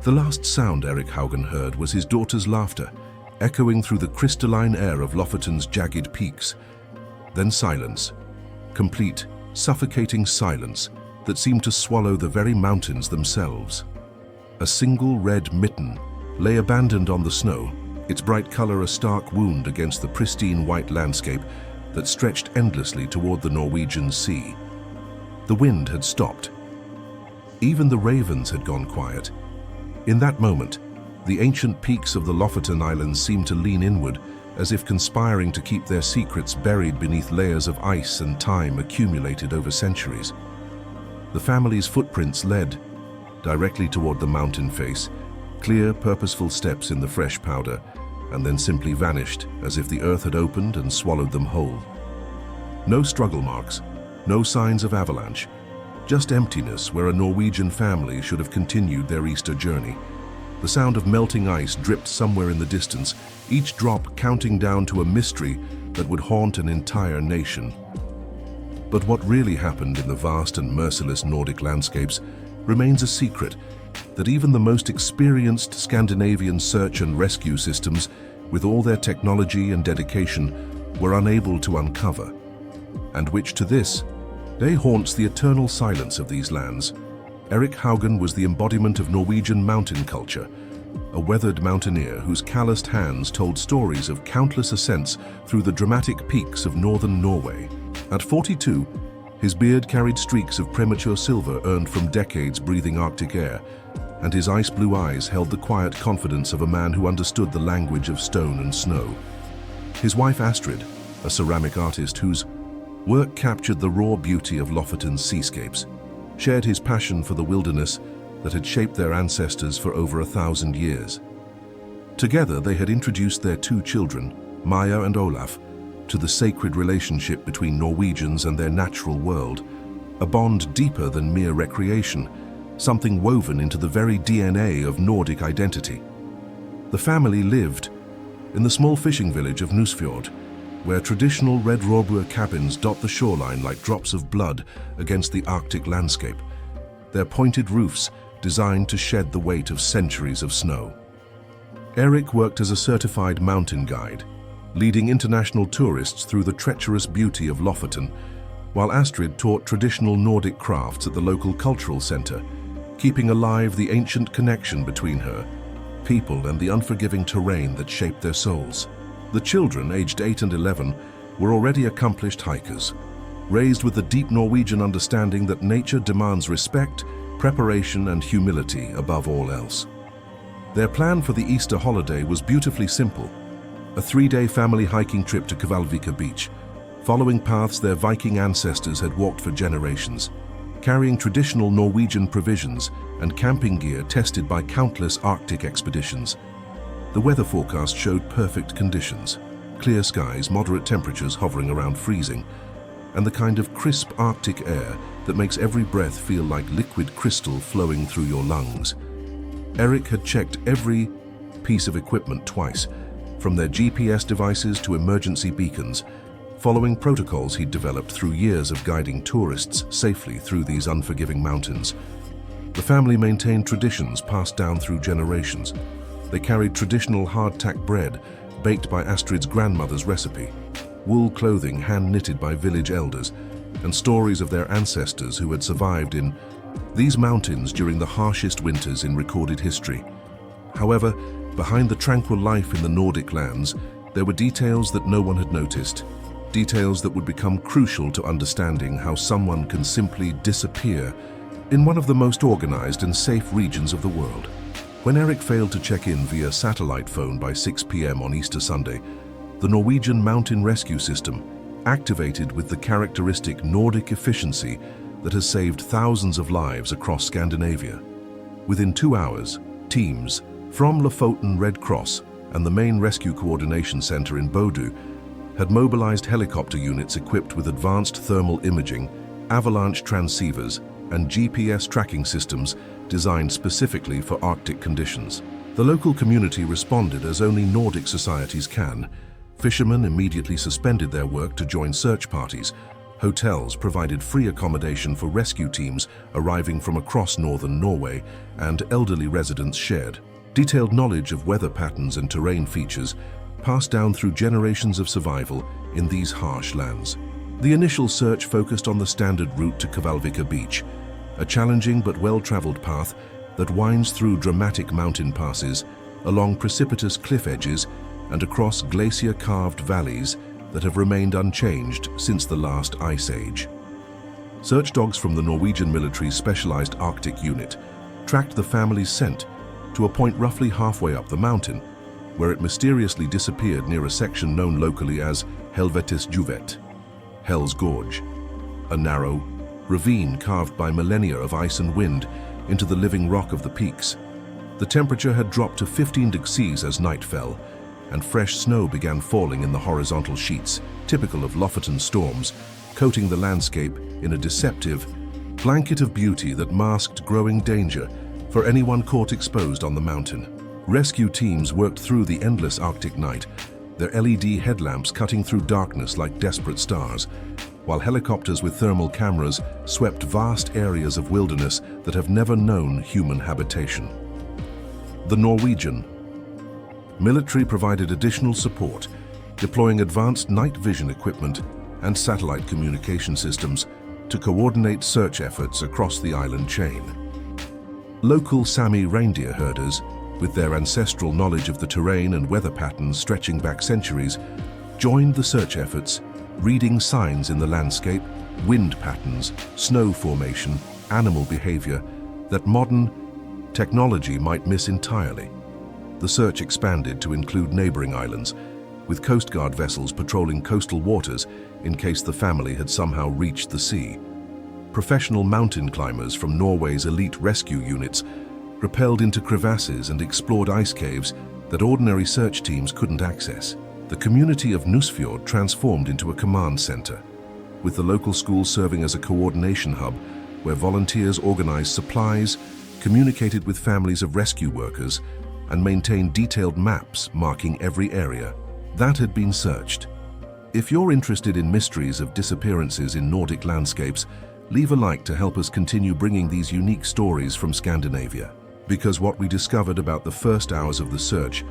The last sound Erik Haugen heard was his daughter's laughter, echoing through the crystalline air of Lofoten's jagged peaks. Then silence, complete, suffocating silence that seemed to swallow the very mountains themselves. A single red mitten lay abandoned on the snow, its bright color a stark wound against the pristine white landscape that stretched endlessly toward the Norwegian sea. The wind had stopped. Even the ravens had gone quiet. In that moment, the ancient peaks of the Lofoten Islands seemed to lean inward, as if conspiring to keep their secrets buried beneath layers of ice and time accumulated over centuries. The family's footprints led directly toward the mountain face, clear, purposeful steps in the fresh powder, and then simply vanished as if the earth had opened and swallowed them whole. No struggle marks, no signs of avalanche, just emptiness where a Norwegian family should have continued their Easter journey. The sound of melting ice dripped somewhere in the distance, each drop counting down to a mystery that would haunt an entire nation. But what really happened in the vast and merciless Nordic landscapes remains a secret that even the most experienced Scandinavian search and rescue systems, with all their technology and dedication, were unable to uncover, and which to this day haunts the eternal silence of these lands. Erik Haugen was the embodiment of Norwegian mountain culture, a weathered mountaineer whose calloused hands told stories of countless ascents through the dramatic peaks of northern Norway. At 42, his beard carried streaks of premature silver earned from decades breathing Arctic air, and his ice-blue eyes held the quiet confidence of a man who understood the language of stone and snow. His wife Astrid, a ceramic artist whose work captured the raw beauty of Lofoten's seascapes, shared his passion for the wilderness that had shaped their ancestors for over 1,000 years. Together, they had introduced their two children, Maja and Olaf, to the sacred relationship between Norwegians and their natural world, a bond deeper than mere recreation, something woven into the very DNA of Nordic identity. The family lived in the small fishing village of Nusfjord, where traditional red rorbua cabins dot the shoreline like drops of blood against the Arctic landscape, their pointed roofs designed to shed the weight of centuries of snow. Erik worked as a certified mountain guide, leading international tourists through the treacherous beauty of Lofoten, while Astrid taught traditional Nordic crafts at the local cultural center, keeping alive the ancient connection between her people and the unforgiving terrain that shaped their souls. The children, aged 8 and 11, were already accomplished hikers, raised with the deep Norwegian understanding that nature demands respect, preparation, and humility above all else. Their plan for the Easter holiday was beautifully simple: a 3-day family hiking trip to Kvalvika Beach, following paths their Viking ancestors had walked for generations, carrying traditional Norwegian provisions and camping gear tested by countless Arctic expeditions. The weather forecast showed perfect conditions: clear skies, moderate temperatures hovering around freezing, and the kind of crisp Arctic air that makes every breath feel like liquid crystal flowing through your lungs. Erik had checked every piece of equipment twice, from their GPS devices to emergency beacons, following protocols he'd developed through years of guiding tourists safely through these unforgiving mountains. The family maintained traditions passed down through generations. They carried traditional hardtack bread, baked by Astrid's grandmother's recipe, wool clothing hand-knitted by village elders, and stories of their ancestors who had survived in these mountains during the harshest winters in recorded history. However, behind the tranquil life in the Nordic lands, there were details that no one had noticed, details that would become crucial to understanding how someone can simply disappear in one of the most organized and safe regions of the world. When Erik failed to check in via satellite phone by 6 p.m. on Easter Sunday, the Norwegian mountain rescue system activated with the characteristic Nordic efficiency that has saved thousands of lives across Scandinavia. Within 2 hours, teams from Lofoten Red Cross and the main rescue coordination center in Bodø had mobilized helicopter units equipped with advanced thermal imaging, avalanche transceivers, and GPS tracking systems designed specifically for Arctic conditions. The local community responded as only Nordic societies can. Fishermen immediately suspended their work to join search parties, Hotels provided free accommodation for rescue teams arriving from across northern Norway, and elderly residents shared. Detailed knowledge of weather patterns and terrain features passed down through generations of survival in these harsh lands. The initial search focused on the standard route to Kvalvika beach, a challenging but well-traveled path that winds through dramatic mountain passes, along precipitous cliff edges, and across glacier-carved valleys that have remained unchanged since the last ice age. Search dogs from the Norwegian military's specialized Arctic unit tracked the family's scent to a point roughly halfway up the mountain, where it mysteriously disappeared near a section known locally as Helvetes Juvet, Hell's Gorge, a narrow ravine carved by millennia of ice and wind into the living rock of the peaks. The temperature had dropped to 15 degrees as night fell, and fresh snow began falling in the horizontal sheets, typical of Lofoten storms, coating the landscape in a deceptive blanket of beauty that masked growing danger for anyone caught exposed on the mountain. Rescue teams worked through the endless Arctic night, their LED headlamps cutting through darkness like desperate stars, while helicopters with thermal cameras swept vast areas of wilderness that have never known human habitation. The Norwegian military provided additional support, deploying advanced night vision equipment and satellite communication systems to coordinate search efforts across the island chain. Local Sami reindeer herders, with their ancestral knowledge of the terrain and weather patterns stretching back centuries, joined the search efforts, reading signs in the landscape, wind patterns, snow formation, animal behavior that modern technology might miss entirely. The search expanded to include neighboring islands, with Coast Guard vessels patrolling coastal waters in case the family had somehow reached the sea. Professional mountain climbers from Norway's elite rescue units rappelled into crevasses and explored ice caves that ordinary search teams couldn't access. The community of Nusfjord transformed into a command center, with the local school serving as a coordination hub where volunteers organized supplies, communicated with families of rescue workers, and maintained detailed maps marking every area that had been searched. If you're interested in mysteries of disappearances in Nordic landscapes, leave a like to help us continue bringing these unique stories from Scandinavia. Because what we discovered about the first hours of the search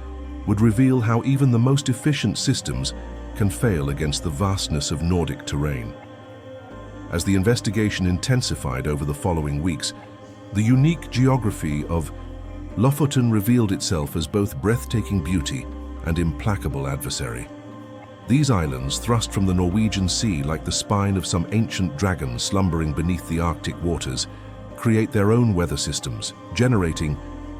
would reveal how even the most efficient systems can fail against the vastness of Nordic terrain. As the investigation intensified over the following weeks, the unique geography of Lofoten revealed itself as both breathtaking beauty and implacable adversary. These islands, thrust from the Norwegian Sea like the spine of some ancient dragon slumbering beneath the Arctic waters, create their own weather systems, generating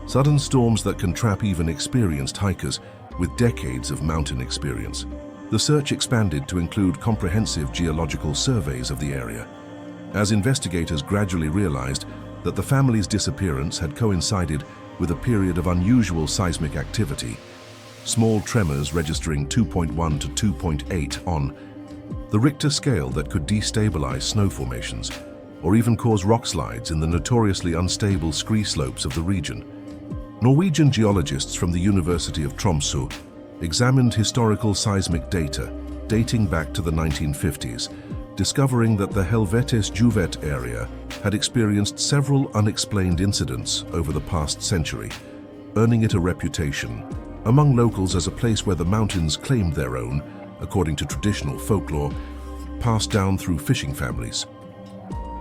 sudden storms that can trap even experienced hikers with decades of mountain experience. The search expanded to include comprehensive geological surveys of the area, as investigators gradually realized that the family's disappearance had coincided with a period of unusual seismic activity, small tremors registering 2.1 to 2.8 on the Richter scale that could destabilize snow formations or even cause rock slides in the notoriously unstable scree slopes of the region. Norwegian geologists from the University of Tromsø examined historical seismic data dating back to the 1950s, discovering that the Helvetes Juvet area had experienced several unexplained incidents over the past century, earning it a reputation among locals as a place where the mountains claimed their own, according to traditional folklore, passed down through fishing families.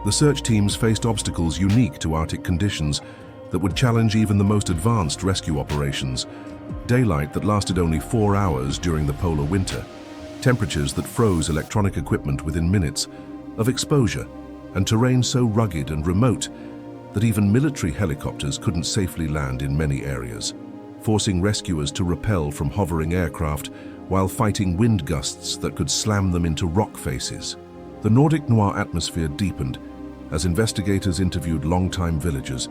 The search teams faced obstacles unique to Arctic conditions that would challenge even the most advanced rescue operations: daylight that lasted only 4 hours during the polar winter, temperatures that froze electronic equipment within minutes of exposure, and terrain so rugged and remote that even military helicopters couldn't safely land in many areas, forcing rescuers to rappel from hovering aircraft while fighting wind gusts that could slam them into rock faces. The Nordic noir atmosphere deepened as investigators interviewed longtime villagers,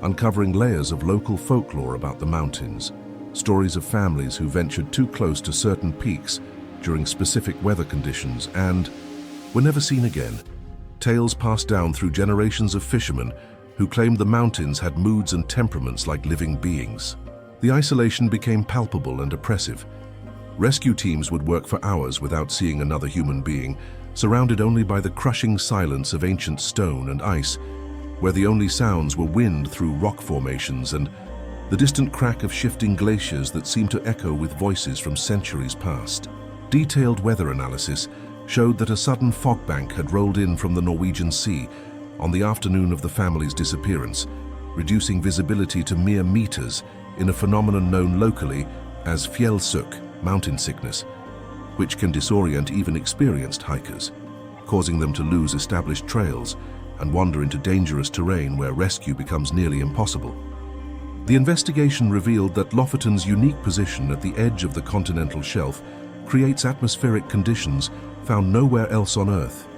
uncovering layers of local folklore about the mountains, stories of families who ventured too close to certain peaks during specific weather conditions and were never seen again. Tales passed down through generations of fishermen who claimed the mountains had moods and temperaments like living beings. The isolation became palpable and oppressive. Rescue teams would work for hours without seeing another human being, surrounded only by the crushing silence of ancient stone and ice, where the only sounds were wind through rock formations and the distant crack of shifting glaciers that seemed to echo with voices from centuries past. Detailed weather analysis showed that a sudden fog bank had rolled in from the Norwegian Sea on the afternoon of the family's disappearance, reducing visibility to mere meters in a phenomenon known locally as fjellsøk, mountain sickness, which can disorient even experienced hikers, causing them to lose established trails and wander into dangerous terrain where rescue becomes nearly impossible. The investigation revealed that Lofoten's unique position at the edge of the continental shelf creates atmospheric conditions found nowhere else on Earth.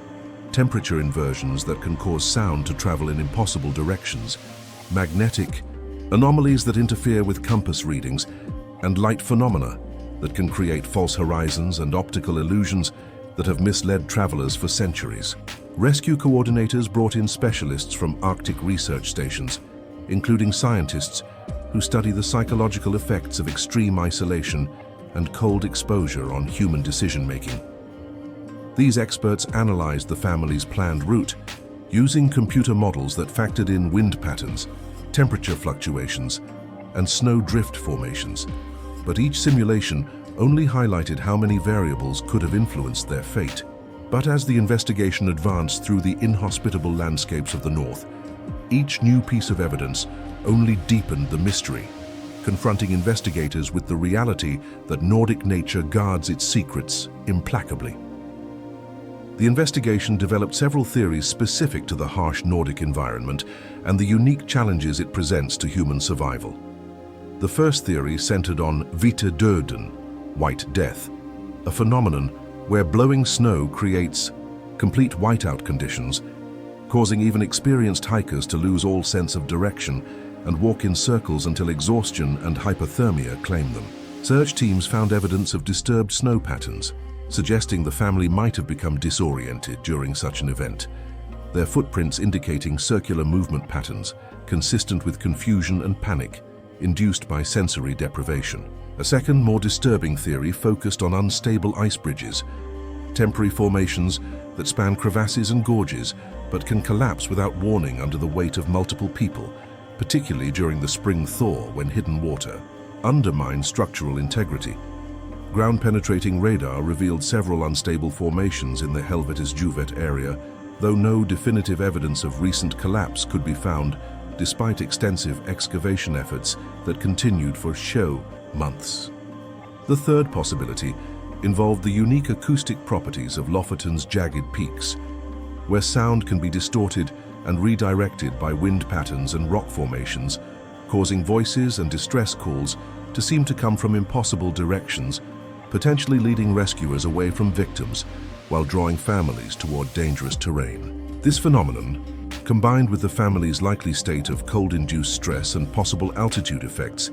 Temperature inversions that can cause sound to travel in impossible directions, magnetic anomalies that interfere with compass readings, and light phenomena that can create false horizons and optical illusions that have misled travelers for centuries. Rescue coordinators brought in specialists from Arctic research stations, including scientists who study the psychological effects of extreme isolation and cold exposure on human decision-making. These experts analyzed the family's planned route using computer models that factored in wind patterns, temperature fluctuations, and snow drift formations, but each simulation only highlighted how many variables could have influenced their fate. But as the investigation advanced through the inhospitable landscapes of the north, each new piece of evidence only deepened the mystery, confronting investigators with the reality that Nordic nature guards its secrets implacably. The investigation developed several theories specific to the harsh Nordic environment and the unique challenges it presents to human survival. The first theory centered on hvite døden, white death, a phenomenon where blowing snow creates complete whiteout conditions, causing even experienced hikers to lose all sense of direction and walk in circles until exhaustion and hypothermia claim them. Search teams found evidence of disturbed snow patterns, suggesting the family might have become disoriented during such an event, their footprints indicating circular movement patterns consistent with confusion and panic induced by sensory deprivation. A second, more disturbing theory focused on unstable ice bridges, temporary formations that span crevasses and gorges but can collapse without warning under the weight of multiple people, particularly during the spring thaw when hidden water undermines structural integrity. Ground-penetrating radar revealed several unstable formations in the Helvetesjuvet area, though no definitive evidence of recent collapse could be found despite extensive excavation efforts that continued for months. The third possibility involved the unique acoustic properties of Lofoten's jagged peaks, where sound can be distorted and redirected by wind patterns and rock formations, causing voices and distress calls to seem to come from impossible directions, potentially leading rescuers away from victims while drawing families toward dangerous terrain. This phenomenon, combined with the family's likely state of cold-induced stress and possible altitude effects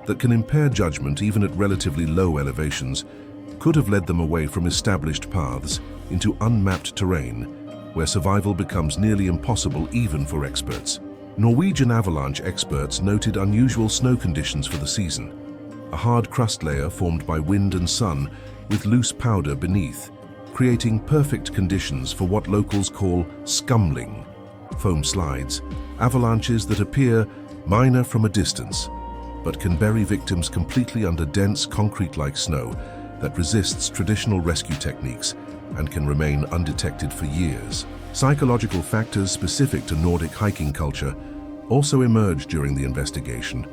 that can impair judgment even at relatively low elevations, could have led them away from established paths into unmapped terrain where survival becomes nearly impossible even for experts. Norwegian avalanche experts noted unusual snow conditions for the season, a hard crust layer formed by wind and sun with loose powder beneath, creating perfect conditions for what locals call skumling, foam slides, avalanches that appear minor from a distance, but can bury victims completely under dense concrete-like snow that resists traditional rescue techniques and can remain undetected for years. Psychological factors specific to Nordic hiking culture also emerged during the investigation.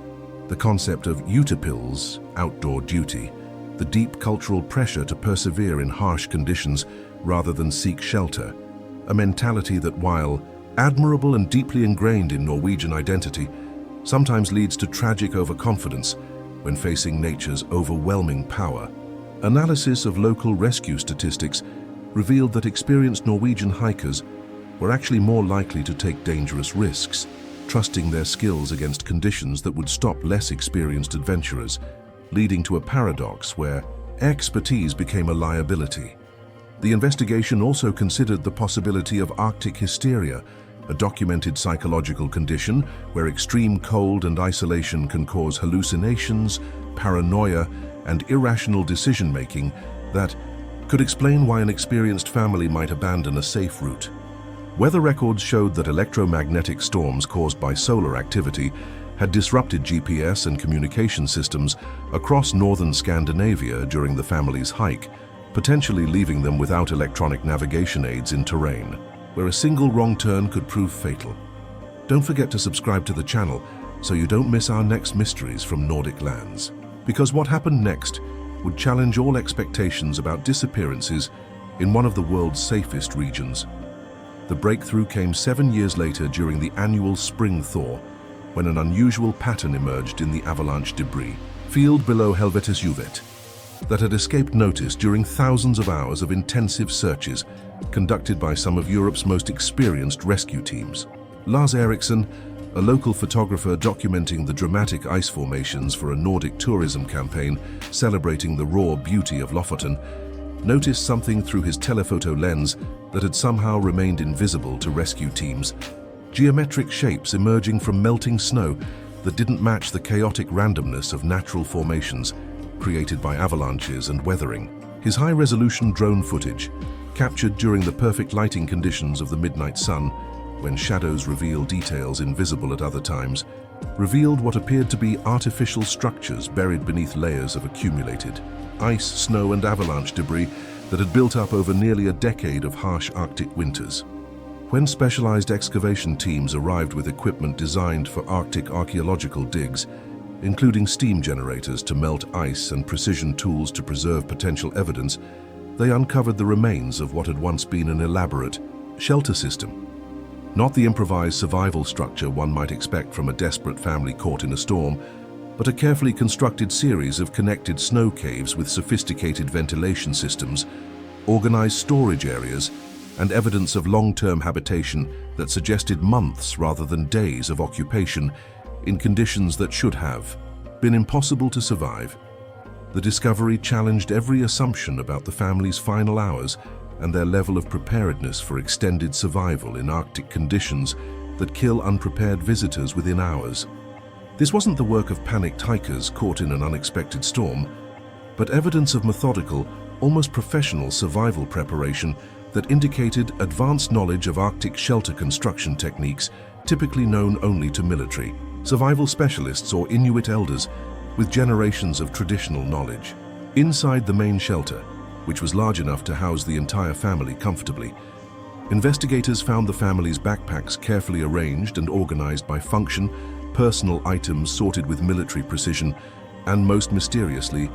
The concept of utepils, outdoor duty, the deep cultural pressure to persevere in harsh conditions rather than seek shelter, a mentality that, while admirable and deeply ingrained in Norwegian identity, sometimes leads to tragic overconfidence when facing nature's overwhelming power. Analysis of local rescue statistics revealed that experienced Norwegian hikers were actually more likely to take dangerous risks, trusting their skills against conditions that would stop less experienced adventurers, leading to a paradox where expertise became a liability. The investigation also considered the possibility of Arctic hysteria, a documented psychological condition where extreme cold and isolation can cause hallucinations, paranoia, and irrational decision-making that, could explain why an experienced family might abandon a safe route. Weather records showed that electromagnetic storms caused by solar activity had disrupted GPS and communication systems across northern Scandinavia during the family's hike, potentially leaving them without electronic navigation aids in terrain, where a single wrong turn could prove fatal. Don't forget to subscribe to the channel so you don't miss our next mysteries from Nordic lands. Because what happened next would challenge all expectations about disappearances in one of the world's safest regions. The breakthrough came 7 years later during the annual spring thaw, when an unusual pattern emerged in the avalanche debris field below Helvetisjuvet that had escaped notice during thousands of hours of intensive searches conducted by some of Europe's most experienced rescue teams. Lars Eriksson, a local photographer documenting the dramatic ice formations for a Nordic tourism campaign celebrating the raw beauty of Lofoten, noticed something through his telephoto lens that had somehow remained invisible to rescue teams: geometric shapes emerging from melting snow that didn't match the chaotic randomness of natural formations created by avalanches and weathering. His high-resolution drone footage, captured during the perfect lighting conditions of the midnight sun, when shadows reveal details invisible at other times, revealed what appeared to be artificial structures buried beneath layers of accumulated ice, snow, and avalanche debris that had built up over nearly a decade of harsh Arctic winters. When specialized excavation teams arrived with equipment designed for Arctic archaeological digs, including steam generators to melt ice and precision tools to preserve potential evidence, they uncovered the remains of what had once been an elaborate shelter system. Not the improvised survival structure one might expect from a desperate family caught in a storm, but a carefully constructed series of connected snow caves with sophisticated ventilation systems, organized storage areas, and evidence of long-term habitation that suggested months rather than days of occupation in conditions that should have been impossible to survive. The discovery challenged every assumption about the family's final hours and their level of preparedness for extended survival in Arctic conditions that kill unprepared visitors within hours. This wasn't the work of panicked hikers caught in an unexpected storm, but evidence of methodical, almost professional survival preparation that indicated advanced knowledge of Arctic shelter construction techniques typically known only to military, survival specialists or Inuit elders with generations of traditional knowledge. Inside the main shelter, which was large enough to house the entire family comfortably, investigators found the family's backpacks carefully arranged and organized by function, personal items sorted with military precision, and most mysteriously,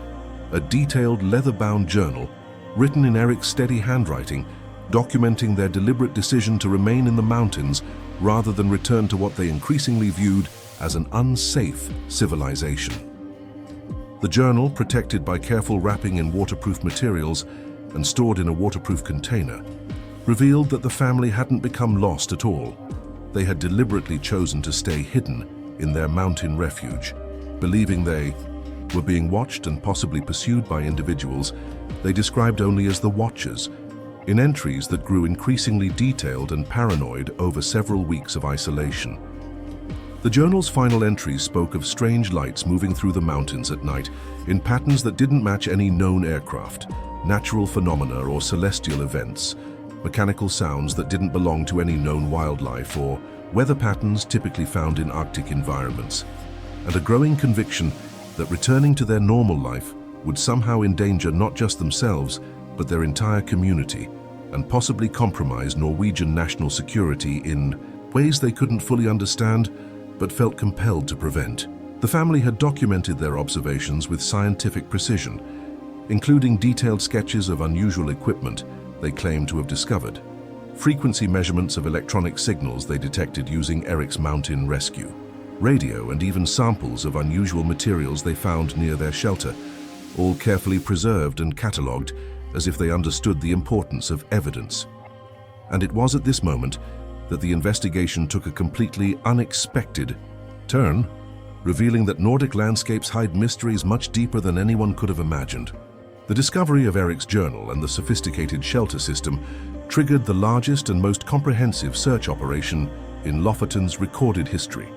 a detailed leather-bound journal written in Eric's steady handwriting, documenting their deliberate decision to remain in the mountains rather than return to what they increasingly viewed as an unsafe civilization. The journal, protected by careful wrapping in waterproof materials and stored in a waterproof container, revealed that the family hadn't become lost at all. They had deliberately chosen to stay hidden in their mountain refuge, believing they were being watched and possibly pursued by individuals they described only as the Watchers, in entries that grew increasingly detailed and paranoid over several weeks of isolation. The journal's final entries spoke of strange lights moving through the mountains at night in patterns that didn't match any known aircraft, natural phenomena or celestial events, mechanical sounds that didn't belong to any known wildlife, or weather patterns typically found in Arctic environments, and a growing conviction that returning to their normal life would somehow endanger not just themselves, but their entire community, and possibly compromise Norwegian national security in ways they couldn't fully understand, but felt compelled to prevent. The family had documented their observations with scientific precision, including detailed sketches of unusual equipment they claimed to have discovered, frequency measurements of electronic signals they detected using Eric's mountain rescue, radio, and even samples of unusual materials they found near their shelter, all carefully preserved and catalogued as if they understood the importance of evidence. And it was at this moment that the investigation took a completely unexpected turn, revealing that Nordic landscapes hide mysteries much deeper than anyone could have imagined. The discovery of Eric's journal and the sophisticated shelter system triggered the largest and most comprehensive search operation in Lofoten's recorded history,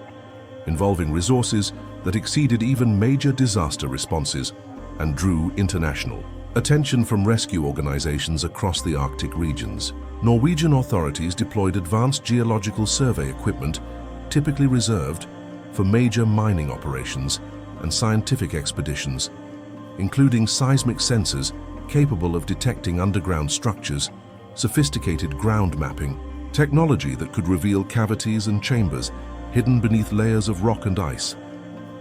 involving resources that exceeded even major disaster responses and drew international Attention from rescue organizations across the Arctic regions. Norwegian authorities deployed advanced geological survey equipment, typically reserved for major mining operations and scientific expeditions, including seismic sensors capable of detecting underground structures, sophisticated ground mapping, technology that could reveal cavities and chambers hidden beneath layers of rock and ice,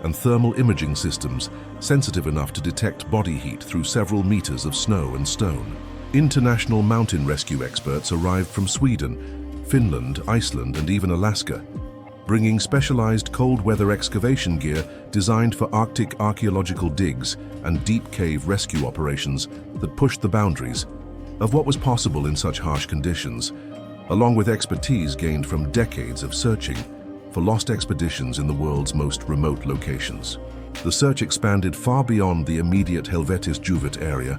and thermal imaging systems sensitive enough to detect body heat through several meters of snow and stone. International mountain rescue experts arrived from Sweden, Finland, Iceland, and even Alaska, bringing specialized cold weather excavation gear designed for Arctic archaeological digs and deep cave rescue operations that pushed the boundaries of what was possible in such harsh conditions, along with expertise gained from decades of searching for lost expeditions in the world's most remote locations. The search expanded far beyond the immediate Helvetesjuvet area,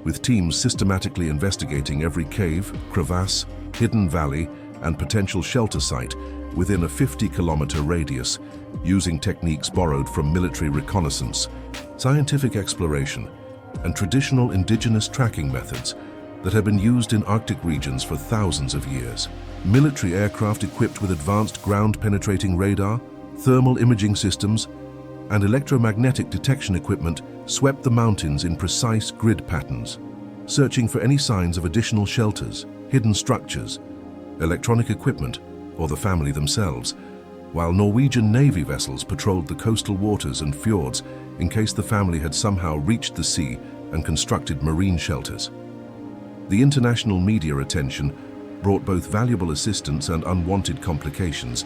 with teams systematically investigating every cave, crevasse, hidden valley, and potential shelter site within a 50-kilometer radius, using techniques borrowed from military reconnaissance, scientific exploration, and traditional indigenous tracking methods that have been used in Arctic regions for thousands of years. Military aircraft equipped with advanced ground-penetrating radar, thermal imaging systems, and electromagnetic detection equipment swept the mountains in precise grid patterns, searching for any signs of additional shelters, hidden structures, electronic equipment, or the family themselves, while Norwegian Navy vessels patrolled the coastal waters and fjords in case the family had somehow reached the sea and constructed marine shelters. The international media attention brought both valuable assistance and unwanted complications.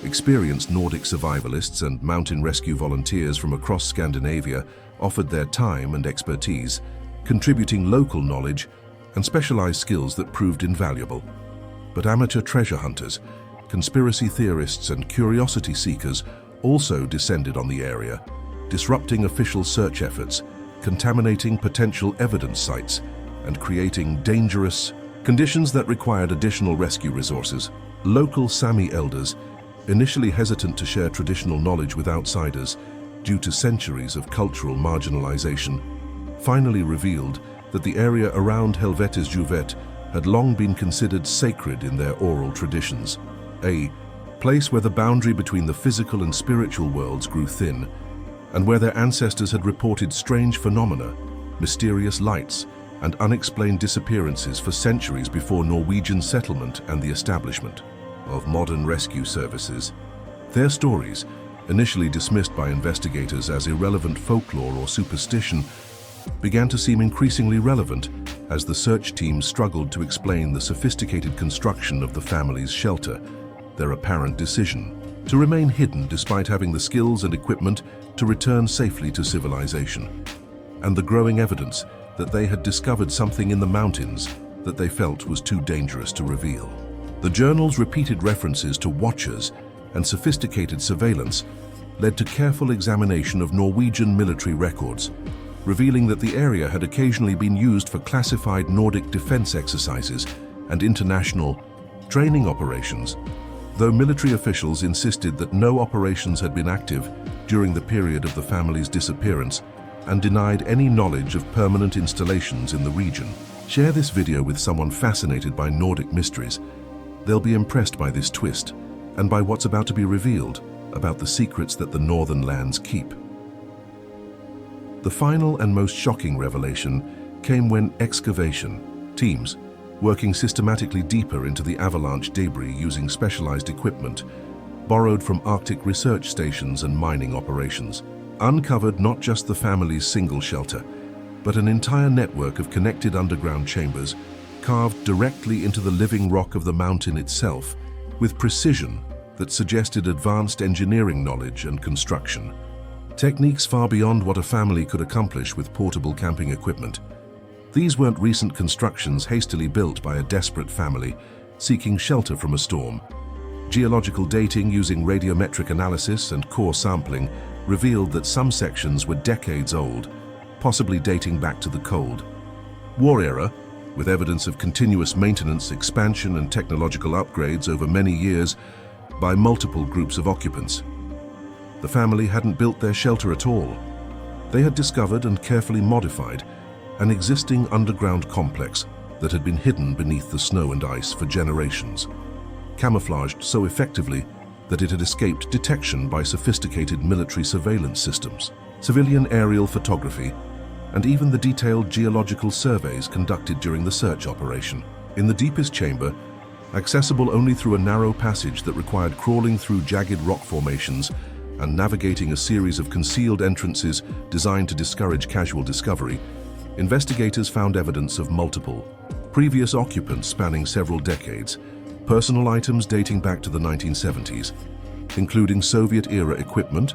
Experienced Nordic survivalists and mountain rescue volunteers from across Scandinavia offered their time and expertise, contributing local knowledge and specialized skills that proved invaluable. But amateur treasure hunters, conspiracy theorists, and curiosity seekers also descended on the area, disrupting official search efforts, contaminating potential evidence sites, and creating dangerous conditions that required additional rescue resources. Local Sami elders, initially hesitant to share traditional knowledge with outsiders due to centuries of cultural marginalization, finally revealed that the area around Helvetesjuvet had long been considered sacred in their oral traditions, a place where the boundary between the physical and spiritual worlds grew thin, and where their ancestors had reported strange phenomena, mysterious lights, and unexplained disappearances for centuries before Norwegian settlement and the establishment of modern rescue services. Their stories, initially dismissed by investigators as irrelevant folklore or superstition, began to seem increasingly relevant as the search team struggled to explain the sophisticated construction of the family's shelter, their apparent decision to remain hidden despite having the skills and equipment to return safely to civilization, and the growing evidence that they had discovered something in the mountains that they felt was too dangerous to reveal. The journal's repeated references to watchers and sophisticated surveillance led to careful examination of Norwegian military records, revealing that the area had occasionally been used for classified Nordic defense exercises and international training operations, though military officials insisted that no operations had been active during the period of the family's disappearance and denied any knowledge of permanent installations in the region. Share this video with someone fascinated by Nordic mysteries. They'll be impressed by this twist and by what's about to be revealed about the secrets that the northern lands keep. The final and most shocking revelation came when excavation teams, working systematically deeper into the avalanche debris using specialized equipment borrowed from Arctic research stations and mining operations, uncovered not just the family's single shelter, but an entire network of connected underground chambers carved directly into the living rock of the mountain itself, with precision that suggested advanced engineering knowledge and construction. Techniques far beyond what a family could accomplish with portable camping equipment. These weren't recent constructions hastily built by a desperate family seeking shelter from a storm. Geological dating using radiometric analysis and core sampling revealed that some sections were decades old, possibly dating back to the Cold War era, with evidence of continuous maintenance, expansion, and technological upgrades over many years by multiple groups of occupants. The family hadn't built their shelter at all. They had discovered and carefully modified an existing underground complex that had been hidden beneath the snow and ice for generations, camouflaged so effectively that it had escaped detection by sophisticated military surveillance systems, civilian aerial photography, and even the detailed geological surveys conducted during the search operation. In the deepest chamber, accessible only through a narrow passage that required crawling through jagged rock formations and navigating a series of concealed entrances designed to discourage casual discovery, investigators found evidence of multiple previous occupants spanning several decades, personal items dating back to the 1970s, including Soviet-era equipment,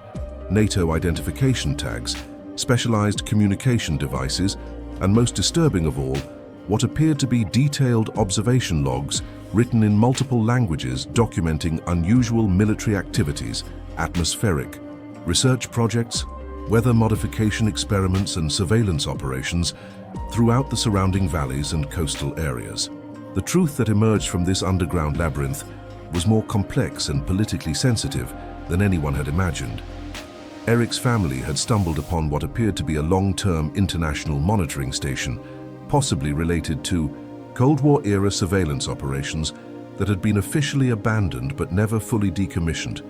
NATO identification tags, specialized communication devices, and most disturbing of all, what appeared to be detailed observation logs written in multiple languages documenting unusual military activities, atmospheric research projects, weather modification experiments, and surveillance operations throughout the surrounding valleys and coastal areas. The truth that emerged from this underground labyrinth was more complex and politically sensitive than anyone had imagined. Eric's family had stumbled upon what appeared to be a long-term international monitoring station, possibly related to Cold War-era surveillance operations that had been officially abandoned but never fully decommissioned,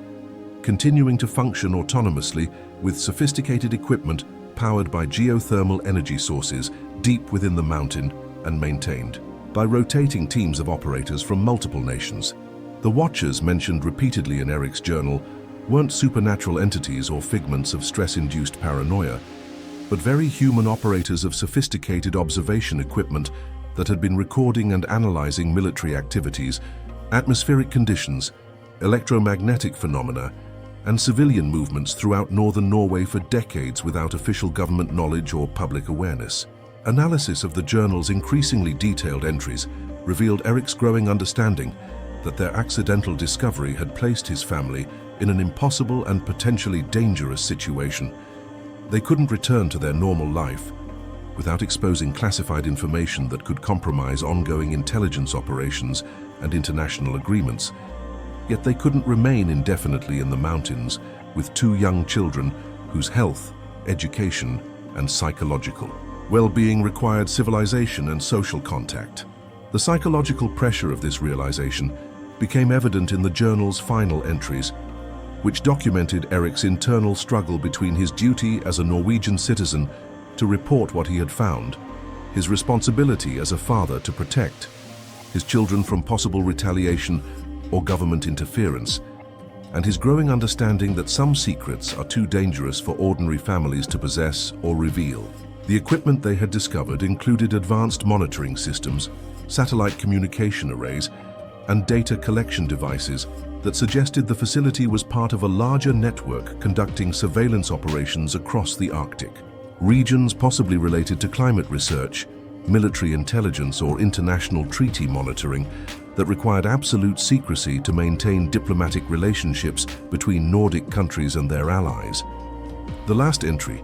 continuing to function autonomously with sophisticated equipment powered by geothermal energy sources deep within the mountain and maintained by rotating teams of operators from multiple nations. The Watchers mentioned repeatedly in Eric's journal weren't supernatural entities or figments of stress-induced paranoia, but very human operators of sophisticated observation equipment that had been recording and analyzing military activities, atmospheric conditions, electromagnetic phenomena, and civilian movements throughout northern Norway for decades without official government knowledge or public awareness. Analysis of the journal's increasingly detailed entries revealed Eric's growing understanding that their accidental discovery had placed his family in an impossible and potentially dangerous situation. They couldn't return to their normal life without exposing classified information that could compromise ongoing intelligence operations and international agreements. Yet they couldn't remain indefinitely in the mountains with two young children whose health, education, and psychological well-being required civilization and social contact. The psychological pressure of this realization became evident in the journal's final entries, which documented Eric's internal struggle between his duty as a Norwegian citizen to report what he had found, his responsibility as a father to protect his children from possible retaliation or government interference, and his growing understanding that some secrets are too dangerous for ordinary families to possess or reveal. The equipment they had discovered included advanced monitoring systems, satellite communication arrays, and data collection devices that suggested the facility was part of a larger network conducting surveillance operations across the Arctic. Regions possibly related to climate research, military intelligence, or international treaty monitoring that required absolute secrecy to maintain diplomatic relationships between Nordic countries and their allies. The last entry,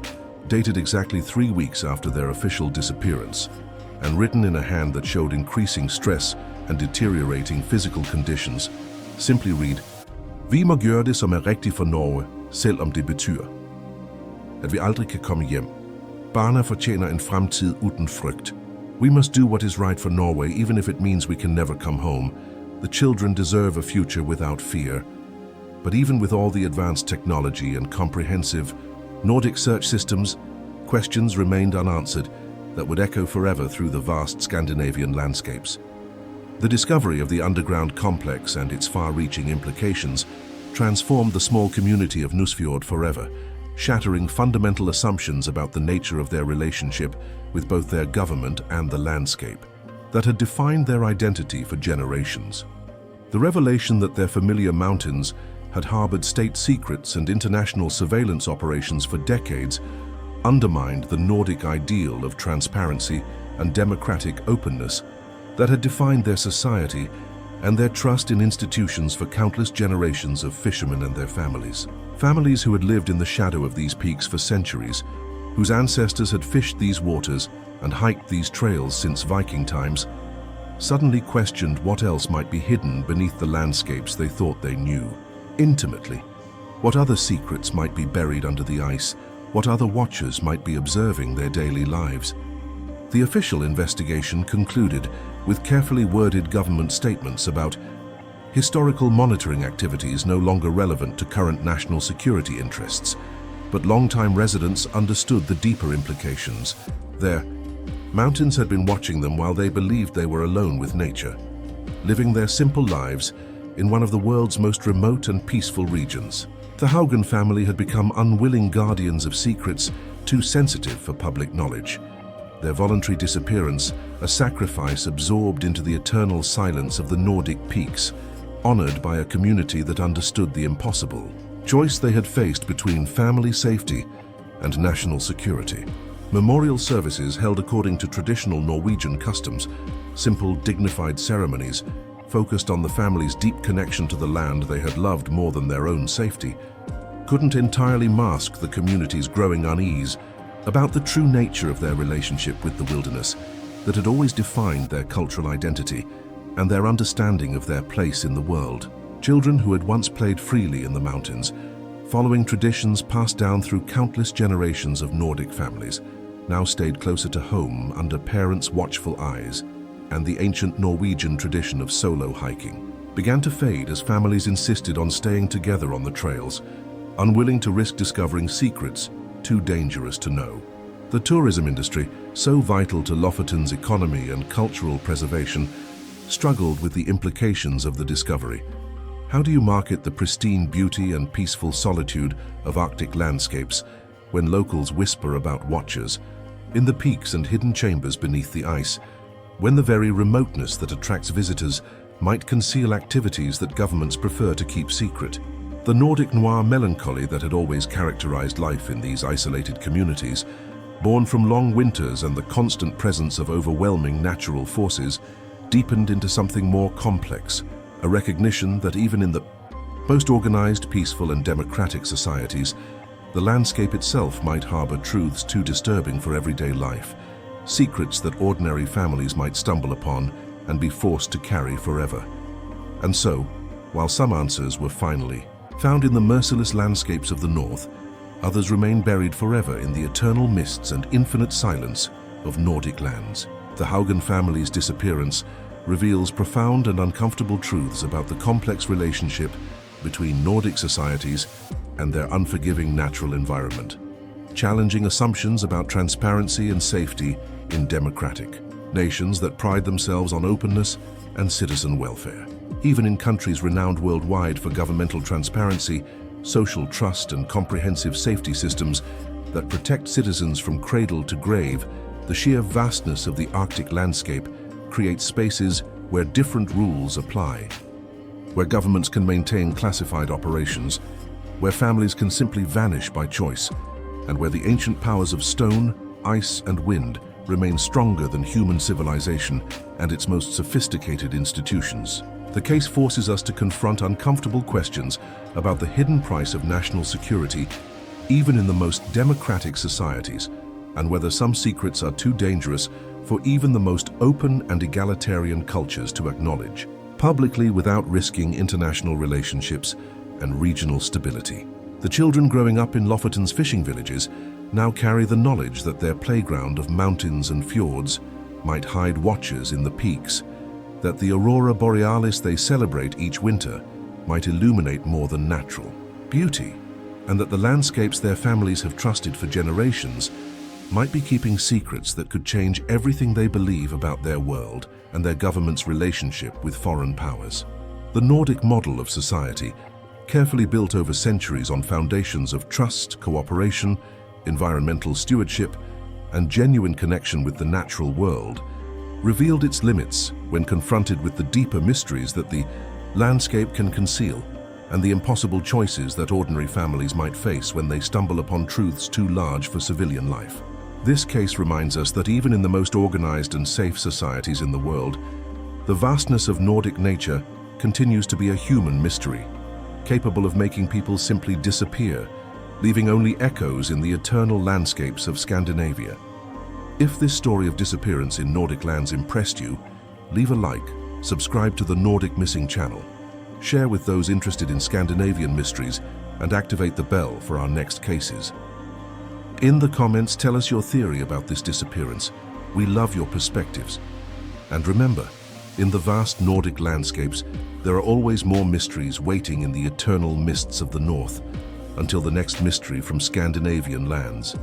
dated exactly 3 weeks after their official disappearance, and written in a hand that showed increasing stress and deteriorating physical conditions, simply read, "Vi må gøre det som rigtigt for Norge, selvom det betyder, at vi aldrig kan komme hjem. Barna fortjener en fremtid uden frygt. We must do what is right for Norway, even if it means we can never come home. The children deserve a future without fear." But even with all the advanced technology and comprehensive Nordic search systems, questions remained unanswered that would echo forever through the vast Scandinavian landscapes. The discovery of the underground complex and its far-reaching implications transformed the small community of Nusfjord forever, shattering fundamental assumptions about the nature of their relationship with both their government and the landscape that had defined their identity for generations. The revelation that their familiar mountains had harbored state secrets and international surveillance operations for decades undermined the Nordic ideal of transparency and democratic openness that had defined their society and their trust in institutions for countless generations of fishermen and their families. Families who had lived in the shadow of these peaks for centuries, whose ancestors had fished these waters and hiked these trails since Viking times, suddenly questioned what else might be hidden beneath the landscapes they thought they knew intimately. What other secrets might be buried under the ice? What other watchers might be observing their daily lives? The official investigation concluded with carefully worded government statements about historical monitoring activities no longer relevant to current national security interests, but long-time residents understood the deeper implications. Their mountains had been watching them while they believed they were alone with nature, living their simple lives in one of the world's most remote and peaceful regions. The Haugen family had become unwilling guardians of secrets too sensitive for public knowledge. Their voluntary disappearance, a sacrifice absorbed into the eternal silence of the Nordic peaks, honored by a community that understood the impossible choice they had faced between family safety and national security. Memorial services held according to traditional Norwegian customs, simple, dignified ceremonies focused on the family's deep connection to the land they had loved more than their own safety, couldn't entirely mask the community's growing unease about the true nature of their relationship with the wilderness that had always defined their cultural identity and their understanding of their place in the world. Children who had once played freely in the mountains, following traditions passed down through countless generations of Nordic families, now stayed closer to home under parents' watchful eyes, and the ancient Norwegian tradition of solo hiking began to fade as families insisted on staying together on the trails, unwilling to risk discovering secrets too dangerous to know. The tourism industry, so vital to Lofoten's economy and cultural preservation, struggled with the implications of the discovery. How do you market the pristine beauty and peaceful solitude of Arctic landscapes when locals whisper about watchers in the peaks and hidden chambers beneath the ice, when the very remoteness that attracts visitors might conceal activities that governments prefer to keep secret? The Nordic noir melancholy that had always characterized life in these isolated communities, born from long winters and the constant presence of overwhelming natural forces, deepened into something more complex, a recognition that even in the most organized, peaceful and democratic societies, the landscape itself might harbor truths too disturbing for everyday life, secrets that ordinary families might stumble upon and be forced to carry forever. And so, while some answers were finally found in the merciless landscapes of the north, others remain buried forever in the eternal mists and infinite silence of Nordic lands. The Haugen family's disappearance reveals profound and uncomfortable truths about the complex relationship between Nordic societies and their unforgiving natural environment, challenging assumptions about transparency and safety in democratic nations that pride themselves on openness and citizen welfare. Even in countries renowned worldwide for governmental transparency, social trust and comprehensive safety systems that protect citizens from cradle to grave, the sheer vastness of the Arctic landscape creates spaces where different rules apply, where governments can maintain classified operations, where families can simply vanish by choice, and where the ancient powers of stone, ice, and wind remain stronger than human civilization and its most sophisticated institutions. The case forces us to confront uncomfortable questions about the hidden price of national security, even in the most democratic societies, and whether some secrets are too dangerous for even the most open and egalitarian cultures to acknowledge publicly without risking international relationships and regional stability. The children growing up in Lofoten's fishing villages now carry the knowledge that their playground of mountains and fjords might hide watchers in the peaks, that the aurora borealis they celebrate each winter might illuminate more than natural beauty, and that the landscapes their families have trusted for generations might be keeping secrets that could change everything they believe about their world and their government's relationship with foreign powers. The Nordic model of society, carefully built over centuries on foundations of trust, cooperation, environmental stewardship, and genuine connection with the natural world, revealed its limits when confronted with the deeper mysteries that the landscape can conceal and the impossible choices that ordinary families might face when they stumble upon truths too large for civilian life. This case reminds us that even in the most organized and safe societies in the world, the vastness of Nordic nature continues to be a human mystery, capable of making people simply disappear, leaving only echoes in the eternal landscapes of Scandinavia. If this story of disappearance in Nordic lands impressed you, leave a like, subscribe to the Nordic Missing channel, share with those interested in Scandinavian mysteries, and activate the bell for our next cases. In the comments, tell us your theory about this disappearance. We love your perspectives. And remember, in the vast Nordic landscapes, there are always more mysteries waiting in the eternal mists of the north, until the next mystery from Scandinavian lands.